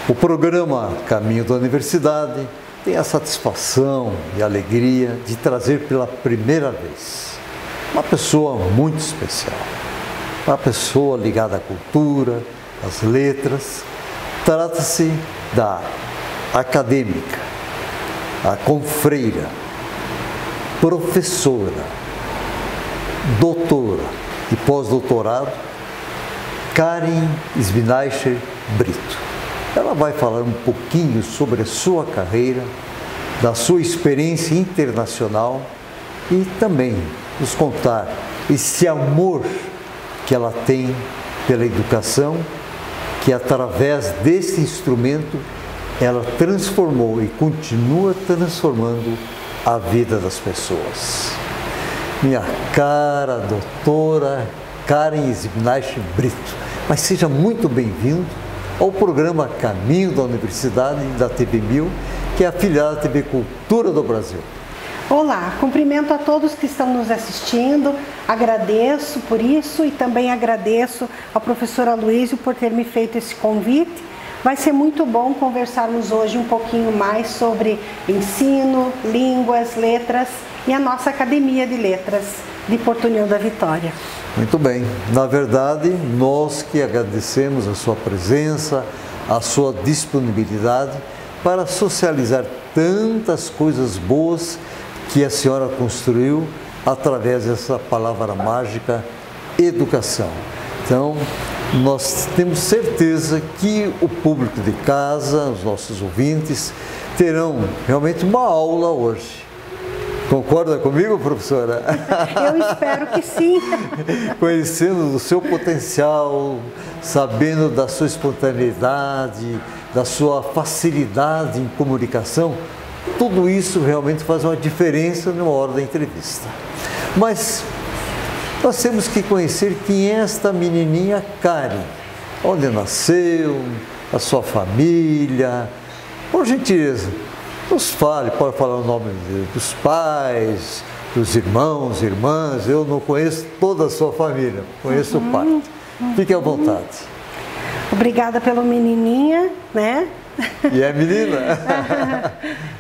O programa Caminho da Universidade tem a satisfação e a alegria de trazer pela primeira vez uma pessoa muito especial, uma pessoa ligada à cultura, às letras. Trata-se da acadêmica, a confreira, professora, doutora e pós-doutorado, Karen Sbinaicher Brito. Ela vai falar um pouquinho sobre a sua carreira, da sua experiência internacional e também nos contar esse amor que ela tem pela educação, que através desse instrumento ela transformou e continua transformando a vida das pessoas. Minha cara doutora Karen Sbinaicher Brito, mas seja muito bem-vindo ao programa Caminho da Universidade da TV 1000, que é afiliada à TV Cultura do Brasil. Olá, cumprimento a todos que estão nos assistindo, agradeço por isso e também agradeço ao professor Aloysio por ter me feito esse convite. Vai ser muito bom conversarmos hoje um pouquinho mais sobre ensino, línguas, letras e a nossa Academia de Letras de Porto União da Vitória. Muito bem, na verdade, nós que agradecemos a sua presença, a sua disponibilidade para socializar tantas coisas boas que a senhora construiu através dessa palavra mágica, educação. Então, nós temos certeza que o público de casa, os nossos ouvintes, terão realmente uma aula hoje. Concorda comigo, professora? Eu espero que sim. Conhecendo o seu potencial, sabendo da sua espontaneidade, da sua facilidade em comunicação, tudo isso realmente faz uma diferença na hora da entrevista. Mas nós temos que conhecer quem é esta menininha Karen, onde nasceu, a sua família, por gentileza. Nos fale, pode falar o nome dos pais, dos irmãos, irmãs. Eu não conheço toda a sua família, conheço o pai. Fique à vontade. Obrigada pelo menininha, né? E é menina?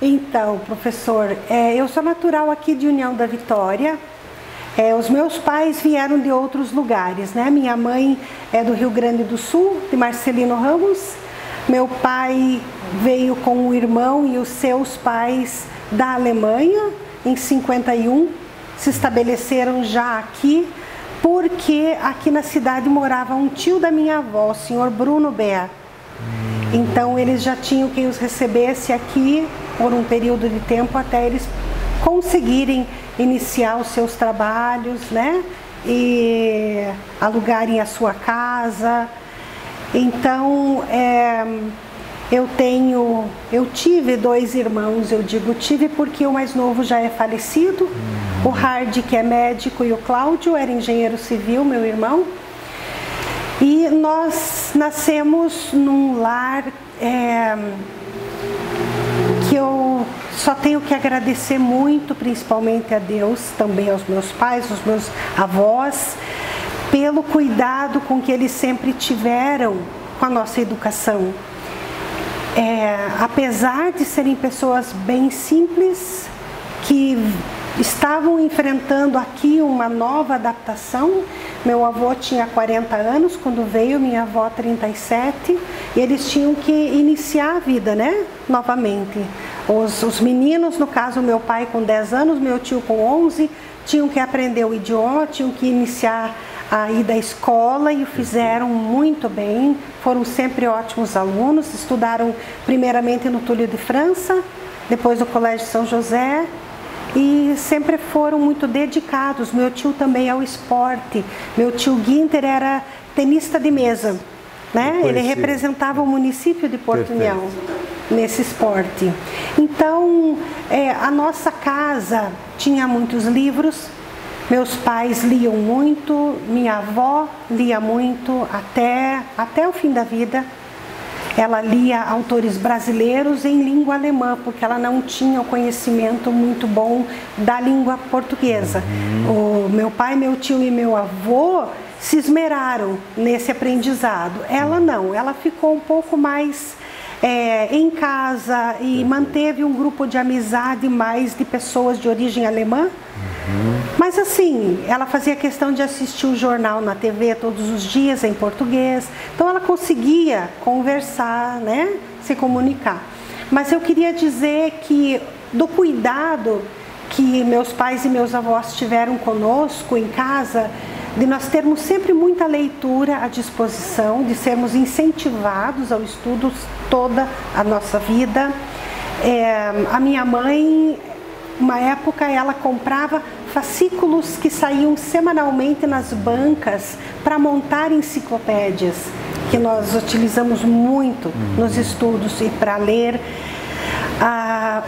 Então, professor, eu sou natural aqui de União da Vitória. Os meus pais vieram de outros lugares, né? Minha mãe é do Rio Grande do Sul, de Marcelino Ramos. Meu pai veio com o irmão e os seus pais da Alemanha, em 51, se estabeleceram já aqui, porque aqui na cidade morava um tio da minha avó, o senhor Bruno Bea. Então eles já tinham quem os recebesse aqui por um período de tempo até eles conseguirem iniciar os seus trabalhos, né? E alugarem a sua casa. Então, eu tive 2 irmãos, eu digo tive porque o mais novo já é falecido, o Hardy, que é médico, e o Cláudio era engenheiro civil, meu irmão. E nós nascemos num lar que eu só tenho que agradecer muito, principalmente a Deus, também aos meus pais, aos meus avós, pelo cuidado com que eles sempre tiveram com a nossa educação. Apesar de serem pessoas bem simples, que estavam enfrentando aqui uma nova adaptação. Meu avô tinha 40 anos quando veio, minha avó 37, e eles tinham que iniciar a vida, né? Novamente. Os meninos, no caso meu pai com 10 anos, meu tio com 11, tinham que aprender o idioma, tinham que iniciar a ida à escola e o fizeram muito bem, foram sempre ótimos alunos, estudaram primeiramente no Túlio de França, depois no Colégio São José e sempre foram muito dedicados. Meu tio também ao esporte, meu tio Guinter era tenista de mesa, né? Ele representava o município de Porto União nesse esporte. Então, a nossa casa tinha muitos livros. Meus pais liam muito, minha avó lia muito até o fim da vida. ela lia autores brasileiros em língua alemã, porque ela não tinha o conhecimento muito bom da língua portuguesa. O meu pai, meu tio e meu avô se esmeraram nesse aprendizado. Ela não, ela ficou um pouco mais em casa e manteve um grupo de amizade mais de pessoas de origem alemã. Mas assim, ela fazia questão de assistir o jornal na TV todos os dias em português. Então ela conseguia conversar, né, se comunicar. Mas eu queria dizer que do cuidado que meus pais e meus avós tiveram conosco em casa, de nós termos sempre muita leitura à disposição, de sermos incentivados ao estudo toda a nossa vida. A minha mãe, uma época, ela comprava fascículos que saíam semanalmente nas bancas para montar enciclopédias, que nós utilizamos muito nos estudos e para ler.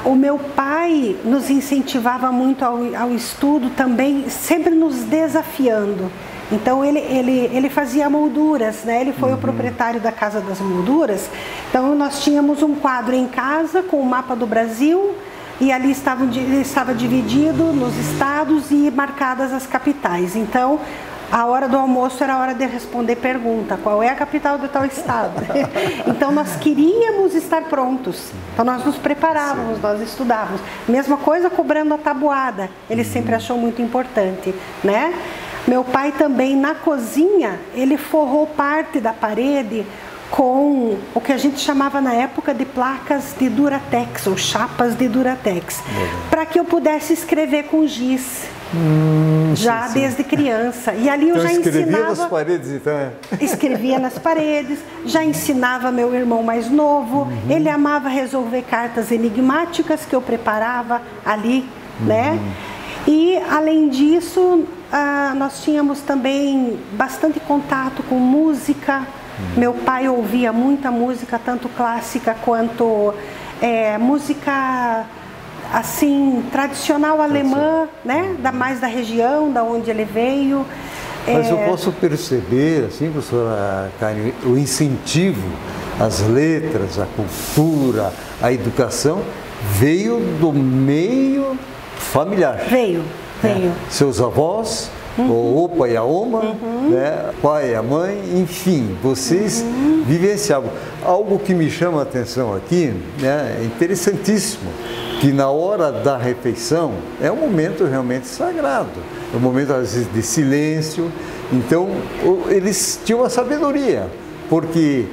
O meu pai nos incentivava muito ao estudo também, sempre nos desafiando. Então ele fazia molduras, né? Ele foi o proprietário da Casa das Molduras. Então nós tínhamos um quadro em casa com o mapa do Brasil e ali estava dividido nos estados e marcadas as capitais. Então a hora do almoço era a hora de responder pergunta: qual é a capital de tal estado? Então nós queríamos estar prontos, então nós nos preparávamos, nós estudávamos. Mesma coisa cobrando a tabuada, ele sempre achou muito importante, né? Meu pai também, na cozinha, ele forrou parte da parede com o que a gente chamava na época de placas de Duratex, ou chapas de Duratex, para que eu pudesse escrever com giz. Já sim. Desde criança. E ali eu já escrevia ensinava. nas paredes, então. Escrevia nas paredes, já ensinava meu irmão mais novo. Ele amava resolver cartas enigmáticas que eu preparava ali, né? E além disso, nós tínhamos também bastante contato com música. Meu pai ouvia muita música, tanto clássica quanto música assim, tradicional alemã, né? Mais da região, da onde ele veio. Mas eu posso perceber, assim, professora Karen, o incentivo às letras, à cultura, à educação, veio do meio familiar. Veio. Seus avós, o opa e a oma, né? Pai e a mãe, enfim, vocês vivenciavam. Algo que me chama a atenção aqui, né? É interessantíssimo, que na hora da refeição é um momento realmente sagrado, é um momento às vezes de silêncio. Então eles tinham a sabedoria, porque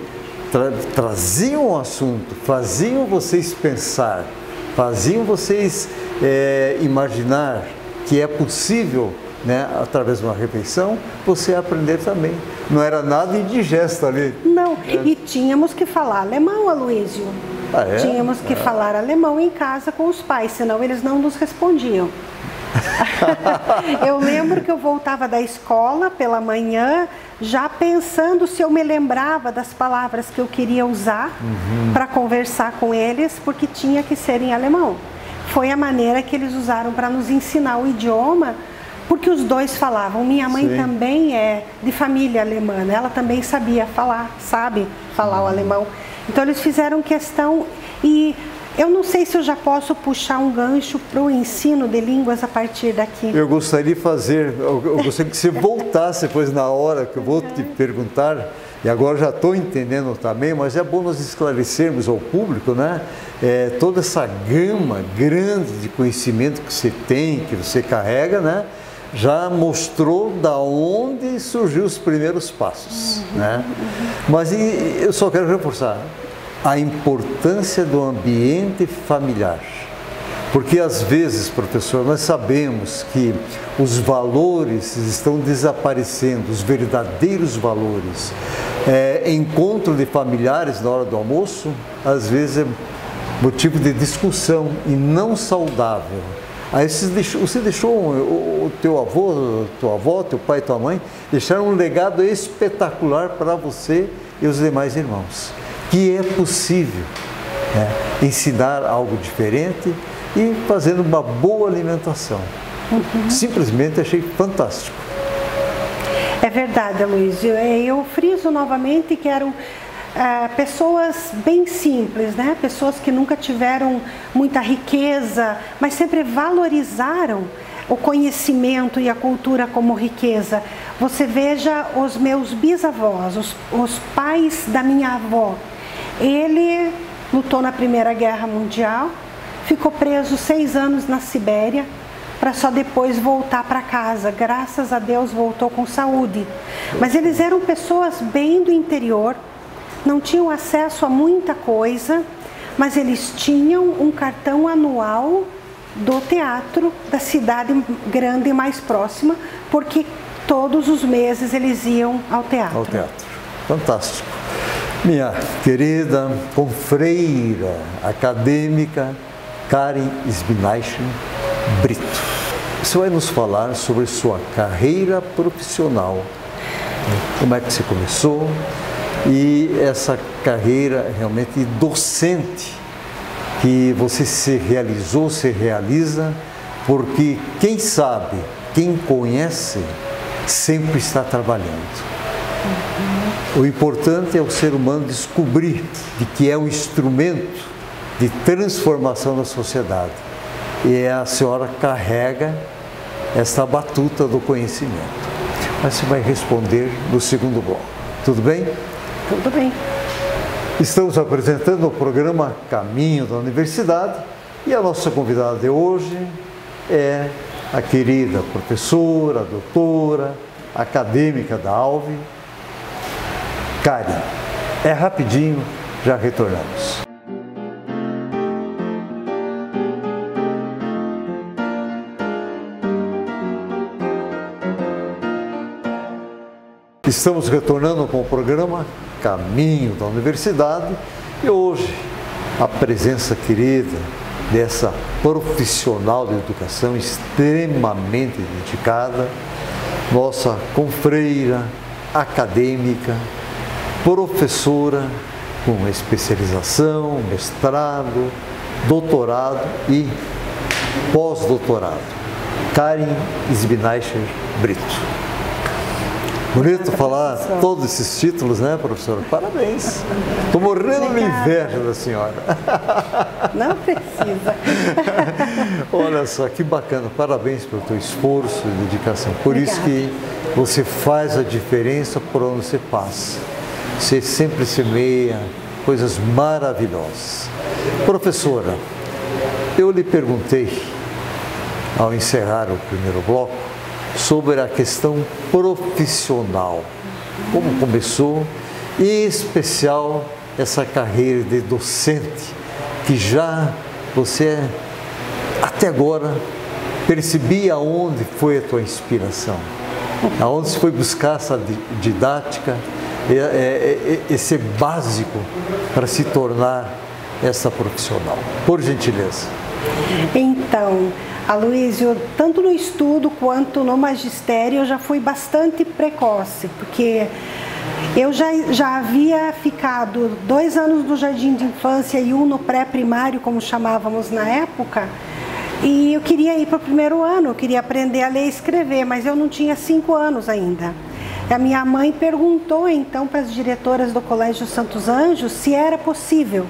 traziam o assunto, faziam vocês pensar, faziam vocês imaginar que é possível, né, através de uma refeição, você aprender também. Não era nada indigesto ali. Não, e tínhamos que falar alemão, Aloísio. Tínhamos que falar alemão em casa com os pais, senão eles não nos respondiam. Eu lembro que eu voltava da escola pela manhã, já pensando se eu me lembrava das palavras que eu queria usar para conversar com eles, porque tinha que ser em alemão. Foi a maneira que eles usaram para nos ensinar o idioma, porque os dois falavam. Minha mãe também é de família alemã, ela também sabe falar o alemão. Então eles fizeram questão, e eu não sei se eu já posso puxar um gancho para o ensino de línguas a partir daqui. Eu gostaria de fazer, eu gostaria que você voltasse depois na hora que eu vou te perguntar, e agora já estou entendendo também, mas é bom nós esclarecermos ao público, né? Toda essa gama grande de conhecimento que você tem, que você carrega, né? Já mostrou da onde surgiu os primeiros passos, né? Mas eu só quero reforçar a importância do ambiente familiar, porque às vezes, professor, nós sabemos que os valores estão desaparecendo, os verdadeiros valores. Encontro de familiares na hora do almoço, às vezes é motivo de discussão e não saudável. Aí você deixou o teu avô, tua avó, teu pai e tua mãe, deixaram um legado espetacular para você e os demais irmãos. Que é possível, né, ensinar algo diferente e fazendo uma boa alimentação. Simplesmente achei fantástico. É verdade, Luiz. Eu friso novamente que eram pessoas bem simples, né? Pessoas que nunca tiveram muita riqueza, mas sempre valorizaram o conhecimento e a cultura como riqueza. Você veja os meus bisavós, os pais da minha avó. Ele lutou na Primeira Guerra Mundial, ficou preso 6 anos na Sibéria, para só depois voltar para casa. Graças a Deus voltou com saúde. Mas eles eram pessoas bem do interior, não tinham acesso a muita coisa, mas eles tinham um cartão anual do teatro da cidade grande mais próxima, porque todos os meses eles iam ao teatro. Ao teatro. Fantástico. Minha querida confreira acadêmica Karen Sbinachen Brito, você vai nos falar sobre sua carreira profissional, como é que você começou e essa carreira realmente docente que você se realizou, se realiza, porque quem sabe, quem conhece, sempre está trabalhando. O importante é o ser humano descobrir de que é um instrumento de transformação da sociedade. E a senhora carrega essa batuta do conhecimento. Mas você vai responder no segundo bloco. Tudo bem? Tudo bem. Estamos apresentando o programa Caminho da Universidade e a nossa convidada de hoje é a querida professora, doutora, acadêmica da ALVE, Karen. É rapidinho, já retornamos. Estamos retornando com o programa Caminho da Universidade e hoje a presença querida dessa profissional de educação extremamente dedicada, nossa confreira acadêmica, professora com especialização, mestrado, doutorado e pós-doutorado, Karen Sbinachen Brito. Bonito falar todos esses títulos, né, professora? Parabéns. Estou morrendo de inveja da senhora. Não precisa. Olha só, que bacana. Parabéns pelo teu esforço e dedicação. Por isso que você faz a diferença por onde você passa. Você sempre semeia coisas maravilhosas. Professora, eu lhe perguntei, ao encerrar o primeiro bloco, sobre a questão profissional, como começou, e em especial essa carreira de docente, que já você até agora percebia onde foi a tua inspiração, aonde você foi buscar essa didática, esse básico para se tornar essa profissional. Por gentileza. Então, Aloísio, tanto no estudo quanto no magistério eu já fui bastante precoce, porque eu já havia ficado 2 anos no jardim de infância e 1 no pré-primário, como chamávamos na época, e eu queria ir para o 1º ano, eu queria aprender a ler e escrever, mas eu não tinha 5 anos ainda. A minha mãe perguntou então para as diretoras do Colégio Santos Anjos se era possível,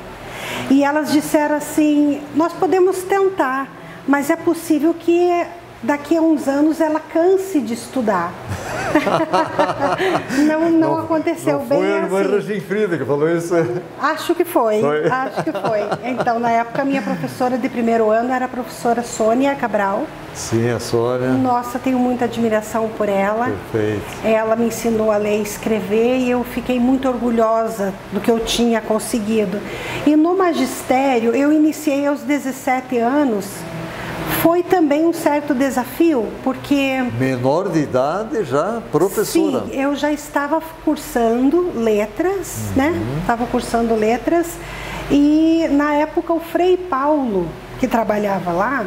e elas disseram assim: nós podemos tentar, mas é possível que daqui a uns anos ela canse de estudar. não aconteceu não bem foi assim. Foi a irmã Reginfrida que falou isso? Acho que foi. Acho que foi. Então, na época, a minha professora de 1º ano era a professora Sônia Cabral. Sim, a Sônia. Nossa, tenho muita admiração por ela. Perfeito. Ela me ensinou a ler e escrever e eu fiquei muito orgulhosa do que eu tinha conseguido. E no magistério, eu iniciei aos 17 anos. Foi também um certo desafio, porque... Menor de idade já, professora. Sim, eu já estava cursando letras, né? Estava cursando letras e na época o Frei Paulo, que trabalhava lá,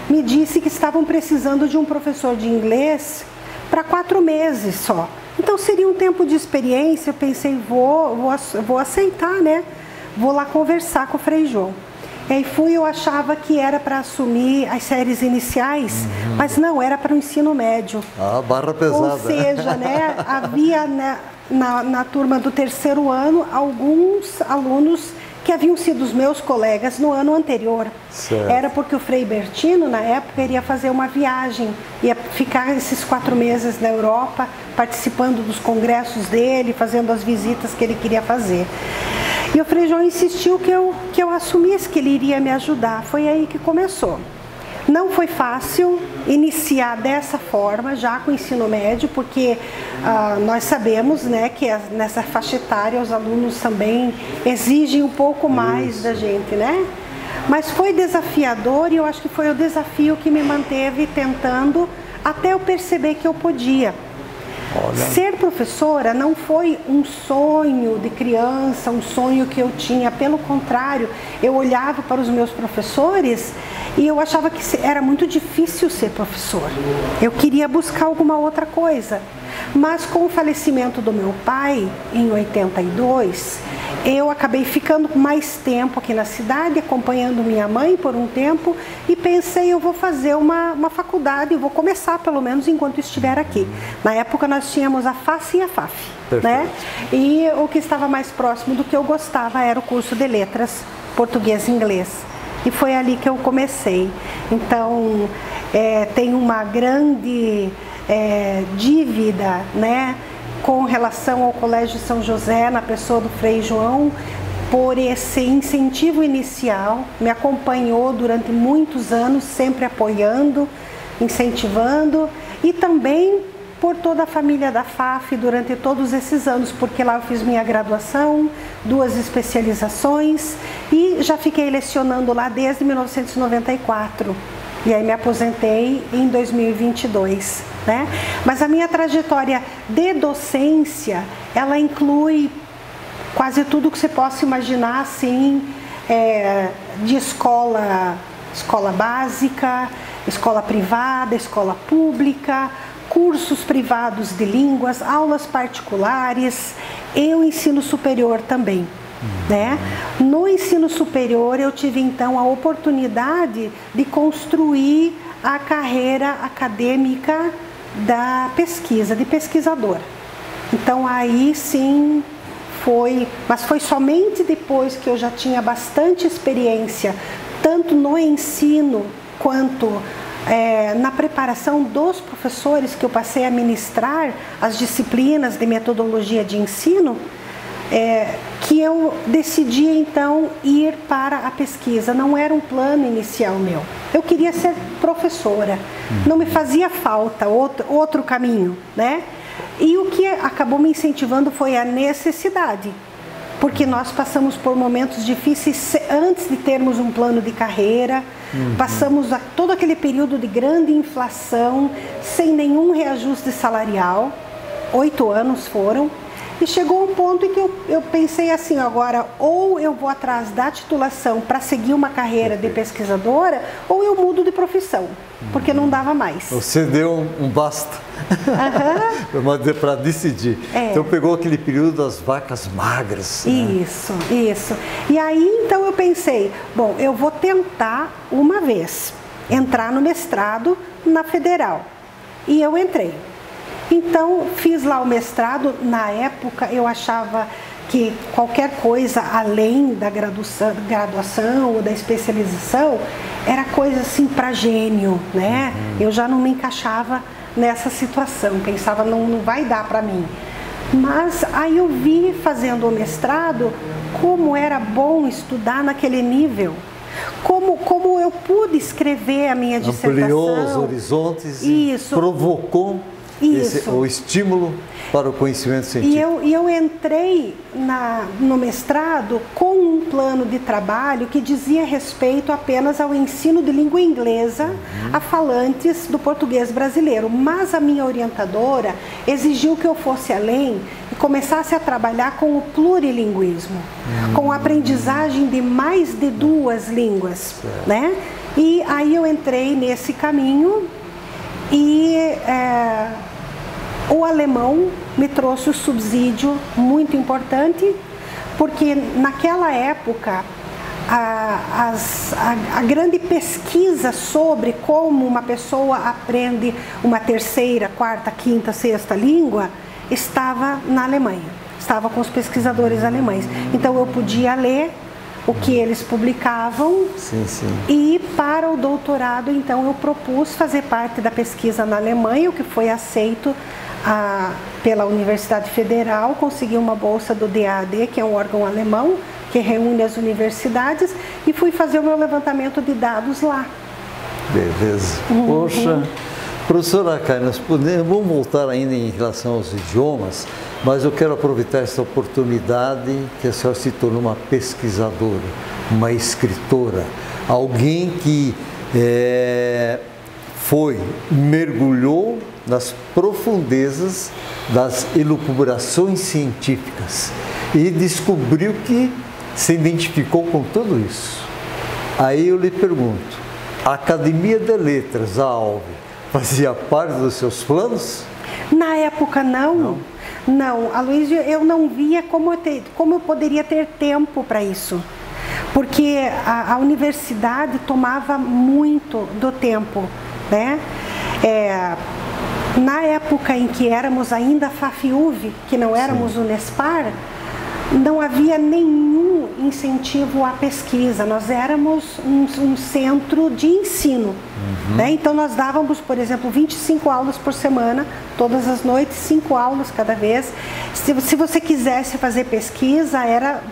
me disse que estavam precisando de um professor de inglês para 4 meses só. Então seria um tempo de experiência, eu pensei, vou aceitar, né? Vou lá conversar com o Frei João. E aí eu achava que era para assumir as séries iniciais, mas não, era para o ensino médio. Ah, barra pesada. Ou seja, né, havia, né, na turma do terceiro ano, alguns alunos que haviam sido os meus colegas no ano anterior. Certo. Era porque o Frei Bertino, na época, iria fazer uma viagem, ia ficar esses 4 meses na Europa, participando dos congressos dele, fazendo as visitas que ele queria fazer. E o Frei João insistiu que eu assumisse que ele iria me ajudar. Foi aí que começou. Não foi fácil iniciar dessa forma, já com o ensino médio, porque nós sabemos, né, que nessa faixa etária os alunos também exigem um pouco mais da gente, né? Mas foi desafiador e eu acho que foi o desafio que me manteve tentando até eu perceber que eu podia. Olha. Ser professora não foi um sonho de criança, um sonho que eu tinha. Pelo contrário, eu olhava para os meus professores e eu achava que era muito difícil ser professor. Eu queria buscar alguma outra coisa. Mas com o falecimento do meu pai, em 82, eu acabei ficando mais tempo aqui na cidade, acompanhando minha mãe por um tempo, e pensei, eu vou fazer uma faculdade, eu vou começar pelo menos enquanto estiver aqui. Na época nós tínhamos a FACE e a FAF, né? E o que estava mais próximo do que eu gostava era o curso de letras, português e inglês. E foi ali que eu comecei. Então, tem uma grande dívida, né, com relação ao Colégio São José, na pessoa do Frei João, por esse incentivo inicial, me acompanhou durante muitos anos, sempre apoiando, incentivando, e também por toda a família da FAF durante todos esses anos, porque lá eu fiz minha graduação, 2 especializações e já fiquei lecionando lá desde 1994. E aí me aposentei em 2022, né? Mas a minha trajetória de docência, ela inclui quase tudo que você possa imaginar, assim, de escola básica, escola privada, escola pública, cursos privados de línguas, aulas particulares e o ensino superior também. Né? No ensino superior eu tive então a oportunidade de construir a carreira acadêmica da pesquisa, de pesquisador. Então aí sim mas foi somente depois que eu já tinha bastante experiência, tanto no ensino quanto na preparação dos professores, que eu passei a ministrar as disciplinas de metodologia de ensino, que eu decidi então ir para a pesquisa. Não era um plano inicial meu. Eu queria ser professora. Não me fazia falta outro caminho, né? E o que acabou me incentivando foi a necessidade. Porque nós passamos por momentos difíceis antes de termos um plano de carreira. Passamos todo aquele período de grande inflação, sem nenhum reajuste salarial. 8 anos foram. E chegou um ponto em que eu pensei assim, agora, ou eu vou atrás da titulação para seguir uma carreira de pesquisadora, ou eu mudo de profissão, porque não dava mais. Você deu um basta para decidir. Então pegou aquele período das vacas magras. Isso, né? Isso. E aí então eu pensei, bom, eu vou tentar uma vez entrar no mestrado na Federal. E eu entrei. Então, fiz lá o mestrado. Na época, eu achava que qualquer coisa além da graduação ou da especialização era coisa assim para gênio, né? Eu já não me encaixava nessa situação, pensava, não vai dar para mim. Mas aí eu vi, fazendo o mestrado, como era bom estudar naquele nível. Como eu pude escrever a minha dissertação. Ampliou os horizontes e provocou o estímulo para o conhecimento científico. E eu entrei no mestrado com um plano de trabalho que dizia respeito apenas ao ensino de língua inglesa a falantes do português brasileiro. Mas a minha orientadora exigiu que eu fosse além e começasse a trabalhar com o plurilinguismo, com a aprendizagem de mais de 2 línguas, né? E aí eu entrei nesse caminho e o alemão me trouxe o subsídio muito importante, porque naquela época a grande pesquisa sobre como uma pessoa aprende uma 3ª, 4ª, 5ª, 6ª língua estava na Alemanha, estava com os pesquisadores alemães. Então eu podia ler o que eles publicavam. Sim, sim. E para o doutorado, então, eu propus fazer parte da pesquisa na Alemanha, o que foi aceito pela Universidade Federal, consegui uma bolsa do DAAD, que é um órgão alemão, que reúne as universidades, e fui fazer o meu levantamento de dados lá. Beleza. Poxa, professora Kai, vamos voltar ainda em relação aos idiomas, mas eu quero aproveitar essa oportunidade que a senhora se tornou uma pesquisadora, uma escritora, alguém que mergulhou nas profundezas das elucubrações científicas e descobriu que se identificou com tudo isso. Aí eu lhe pergunto, a Academia de Letras, a ALVE, fazia parte dos seus planos? Na época, não. Não, Aloysio, eu não via como eu poderia ter tempo para isso. Porque a universidade tomava muito do tempo, né? Na época em que éramos ainda FAFIUV, que não éramos Unespar, não havia nenhum incentivo à pesquisa. Nós éramos um centro de ensino. Né? Então nós dávamos, por exemplo, 25 aulas por semana, todas as noites, 5 aulas cada vez. Se você quisesse fazer pesquisa,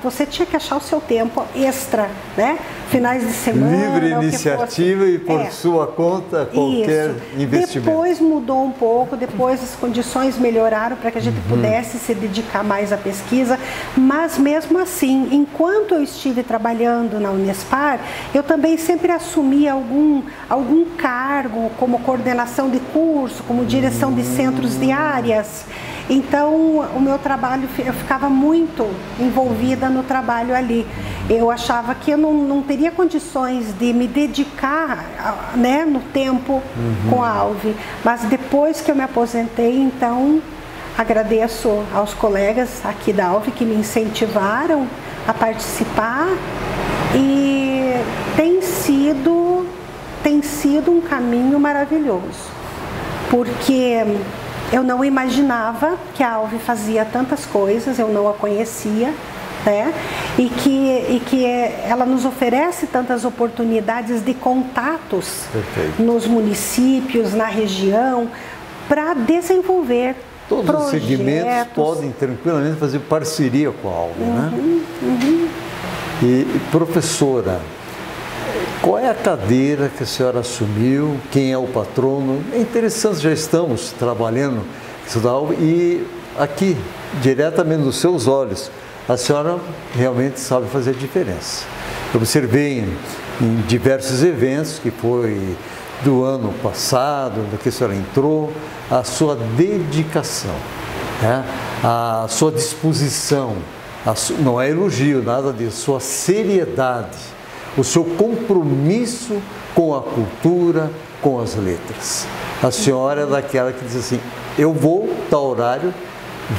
você tinha que achar o seu tempo extra, né? Finais de semana. Livre iniciativa e por sua conta qualquer investimento. Depois mudou um pouco, depois as condições melhoraram para que a gente pudesse se dedicar mais à pesquisa, mas mesmo assim, enquanto eu estive trabalhando na Unespar, eu também sempre assumi algum cargo, como coordenação de curso, como direção de centros de áreas. Então, o meu trabalho, eu ficava muito envolvida no trabalho ali. Eu achava que eu não teria condições de me dedicar, né, no tempo com a ALVE. Mas depois que eu me aposentei, então, agradeço aos colegas aqui da ALVE que me incentivaram a participar. E tem sido um caminho maravilhoso, porque eu não imaginava que a ALVE fazia tantas coisas, eu não a conhecia, né? E que ela nos oferece tantas oportunidades de contatos nos municípios, na região, para desenvolver todos projetos. Os segmentos podem tranquilamente fazer parceria com a ALVE, né? E professora, qual é a cadeira que a senhora assumiu? Quem é o patrono? É interessante, já estamos trabalhando isso da ALVE e aqui, diretamente nos seus olhos, a senhora realmente sabe fazer a diferença. Eu observei em diversos eventos, que foi do ano passado, do que a senhora entrou, a sua dedicação, né? A sua disposição, não é elogio, nada disso, sua seriedade, o seu compromisso com a cultura, com as letras. A senhora é daquela que diz assim, eu vou, tal horário,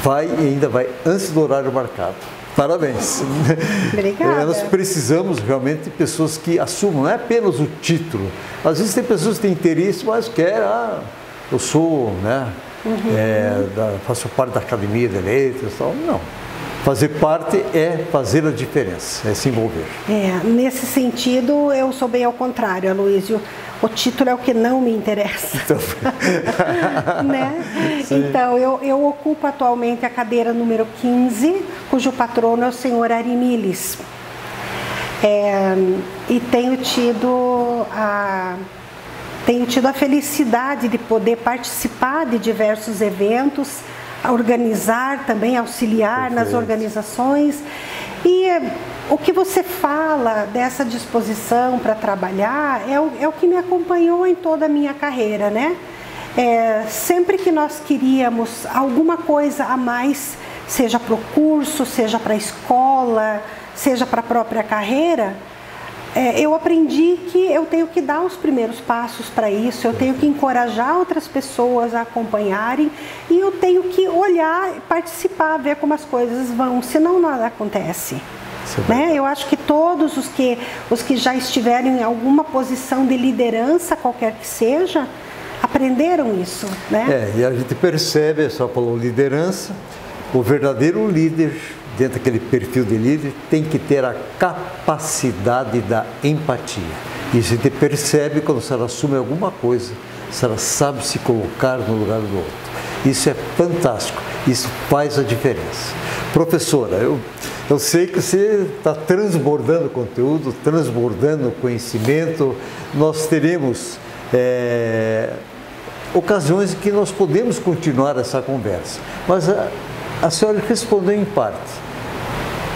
vai e ainda vai antes do horário marcado. Parabéns. Obrigada. Nós precisamos realmente de pessoas que assumam, não é apenas o título. Às vezes tem pessoas que têm interesse, mas querem, eu sou, né, faço parte da Academia de Letras, tal. Não. Fazer parte é fazer a diferença, é se envolver. Nesse sentido, eu sou bem ao contrário, Aloysio. O título é o que não me interessa. Né? Então, eu ocupo atualmente a cadeira número 15, cujo patrono é o senhor Ari Miles. E tenho tido a felicidade de poder participar de diversos eventos, organizar também, auxiliar nas organizações. E o que você fala dessa disposição para trabalhar é o que me acompanhou em toda a minha carreira, né? Sempre que nós queríamos alguma coisa a mais, seja para o curso, seja para a escola, seja para a própria carreira, eu aprendi que eu tenho que dar os primeiros passos para isso, eu tenho que encorajar outras pessoas a acompanharem e eu tenho que olhar, participar, ver como as coisas vão, senão nada acontece. Né? Eu acho que todos os que já estiverem em alguma posição de liderança, qualquer que seja, aprenderam isso, né? E a gente percebe, a senhora falou liderança, o verdadeiro líder, dentro daquele perfil de líder, tem que ter a capacidade da empatia. E a gente percebe quando a senhora assume alguma coisa, a senhora sabe se colocar no lugar do outro. Isso é fantástico, isso faz a diferença. Professora, eu sei que você está transbordando conteúdo, transbordando conhecimento. Nós teremos ocasiões em que nós podemos continuar essa conversa. Mas a senhora respondeu em parte,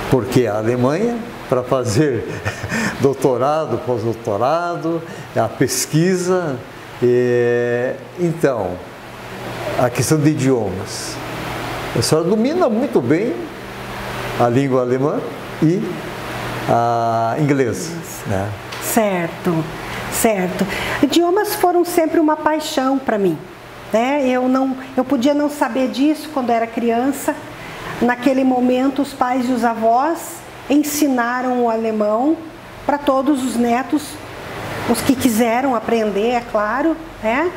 porque a Alemanha, para fazer doutorado, pós-doutorado, a pesquisa, então, a questão de idiomas. A senhora domina muito bem a língua alemã e a inglesa, né? Certo, certo. Idiomas foram sempre uma paixão para mim, né? Eu podia não saber disso quando era criança. Naquele momento, os pais e os avós ensinaram o alemão para todos os netos, os que quiseram aprender, é claro, né?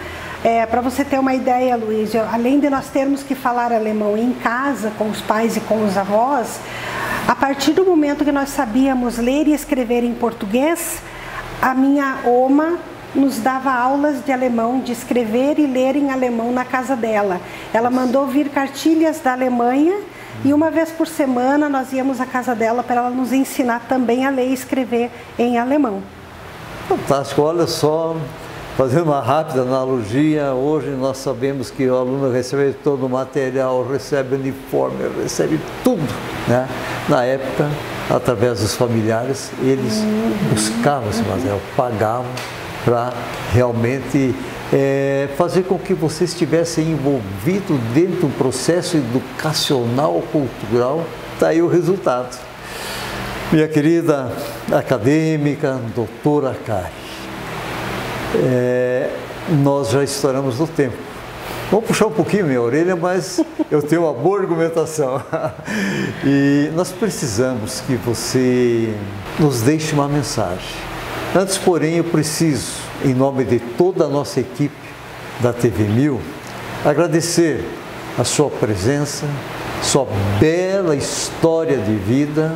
Para você ter uma ideia, Luiz, além de nós termos que falar alemão em casa, com os pais e com os avós, a partir do momento que nós sabíamos ler e escrever em português, a minha oma nos dava aulas de alemão, de escrever e ler em alemão na casa dela. Ela mandou vir cartilhas da Alemanha e uma vez por semana nós íamos à casa dela para ela nos ensinar também a ler e escrever em alemão. Fantástico, olha só. Fazendo uma rápida analogia, hoje nós sabemos que o aluno recebe todo o material, recebe uniforme, recebe tudo, né? Na época, através dos familiares, eles buscavam esse material, pagavam para realmente fazer com que você estivesse envolvido dentro de um processo educacional, cultural. Está aí o resultado. Minha querida acadêmica, doutora Kari, nós já estouramos no tempo. Vamos puxar um pouquinho minha orelha, mas eu tenho uma boa argumentação. E nós precisamos que você nos deixe uma mensagem. Antes, porém, eu preciso, em nome de toda a nossa equipe da TV 1000, agradecer a sua presença, sua bela história de vida.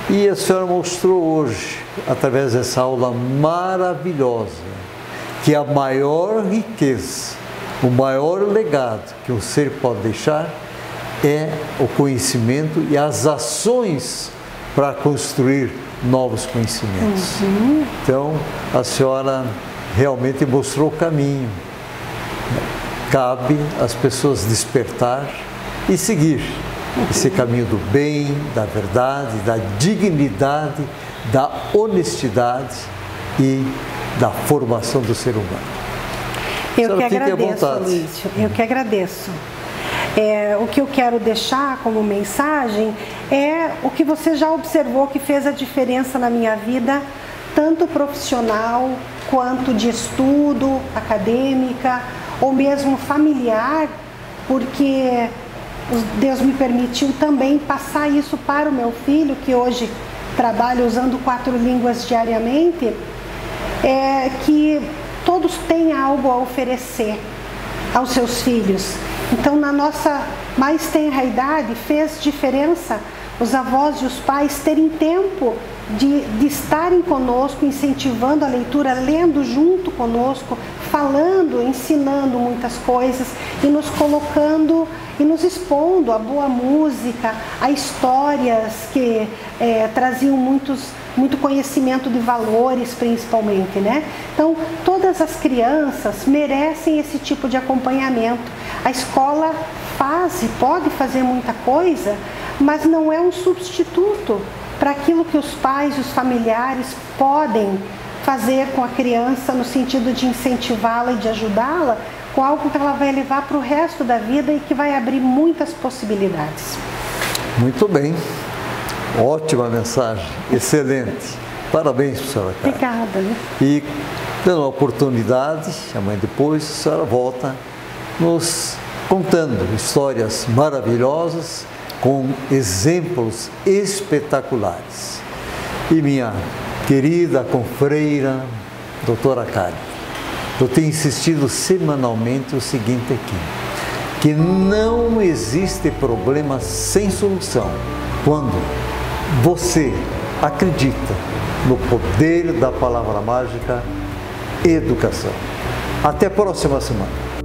E a senhora mostrou hoje, através dessa aula maravilhosa, que a maior riqueza, o maior legado que um ser pode deixar é o conhecimento e as ações para construir novos conhecimentos. Então, a senhora realmente mostrou o caminho. Cabe às pessoas despertar e seguir esse caminho do bem, da verdade, da dignidade, da honestidade e da formação do ser humano. Eu que agradeço, Luiz, eu que agradeço. O que eu quero deixar como mensagem é o que você já observou que fez a diferença na minha vida, tanto profissional quanto de estudo, acadêmica ou mesmo familiar, porque Deus me permitiu também passar isso para o meu filho, que hoje trabalha usando 4 línguas diariamente, que todos têm algo a oferecer aos seus filhos. Então, na nossa mais tenra idade, fez diferença os avós e os pais terem tempo de estarem conosco, incentivando a leitura, lendo junto conosco, falando, ensinando muitas coisas e nos colocando e nos expondo a boa música, a histórias que traziam muito conhecimento de valores, principalmente, né? Então, todas as crianças merecem esse tipo de acompanhamento. A escola pode fazer muita coisa, mas não é um substituto para aquilo que os pais e os familiares podem fazer com a criança no sentido de incentivá-la e de ajudá-la com algo que ela vai levar para o resto da vida e que vai abrir muitas possibilidades. Muito bem. Ótima mensagem. Excelente. Parabéns, professora Kari. Obrigada. E, dando a oportunidade, amanhã depois, a senhora volta nos contando histórias maravilhosas com exemplos espetaculares. E minha querida confreira, doutora Kari, Eu tenho insistido semanalmente o seguinte aqui, que não existe problema sem solução quando você acredita no poder da palavra mágica educação. Até a próxima semana.